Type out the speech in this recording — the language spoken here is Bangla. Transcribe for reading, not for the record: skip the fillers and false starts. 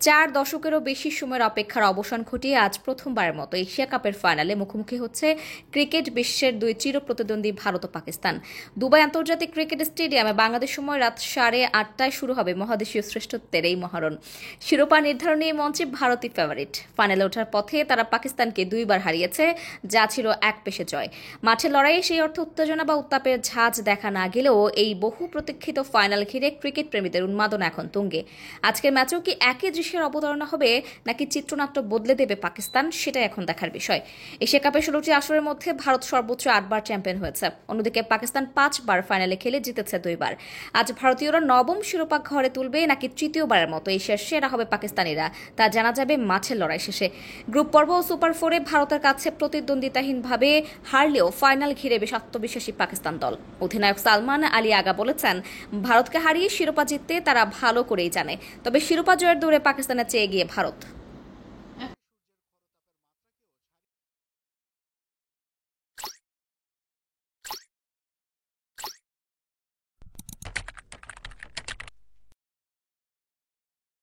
4 দশকেরও বেশি সময়ের অপেক্ষার অবসান ঘটিয়ে আজ প্রথমবারের মতো এশিয়া কাপের ফাইনালে মুখোমুখি হচ্ছে ক্রিকেট বিশ্বের দুই চিরপ্রতিদ্বন্দ্বী ভারত ও পাকিস্তান। দুবাই আন্তর্জাতিক ক্রিকেট স্টেডিয়ামে বাংলাদেশ সময় রাত 8:30টায় শুরু হবে মহাদেশীয় শ্রেষ্ঠত্বের এই মহারণ। শিরোপা নির্ধারণী এই মঞ্চে ভারতই ফেভারিট। ফাইনালে ওঠার পথে তারা পাকিস্তানকে 2বার হারিয়েছে, যা ছিল এক পেশে জয়। মাঠের লড়াইয়ে সেই অর্থ উত্তেজনা বা উত্তাপের ঝাঁজ দেখা না গেলেও এই বহু প্রতীক্ষিত ফাইনাল ঘিরে ক্রিকেট প্রেমীদের উন্মাদনা এখন তুঙ্গে। আজকের ম্যাচেও কি একই দৃশ্যের অবতারণা হবে নাকি চিত্রনাট্য বদলে দেবে পাকিস্তান, সেটাই এখন দেখার বিষয়। এশিয়া কাপের 16টি আসরের মধ্যে ভারত সর্বোচ্চ 8বার চ্যাম্পিয়ন হয়েছে, অন্যদিকে পাকিস্তান 5বার ফাইনালে খেলে জিতেছে 2বার। আজ ভারতীয়রা নবম শিরোপা ঘরে তুলবে নাকি তৃতীয়বারের মতো এশিয়ার সেরা হবে পাকিস্তানিরা, তা জানা যাবে মাঠের লড়াই শেষে। গ্রুপ পর্ব ও সুপার ফোরে ভারতের কাছে প্রতিদ্বন্দ্বিতাহীনভাবে হারলেও ফাইনাল ঘিরে বেশ আত্মবিশ্বাসী পাকিস্তান দল। অধিনায়ক সালমান আলী আগা বলেছেন, ভারতকে হারিয়ে শিরোপা জিততে তারা ভালো করেই জানে, তবে শিরোপা জয়ের দৌড়ে পাকিস্তানের চেয়ে এগিয়ে ভারত।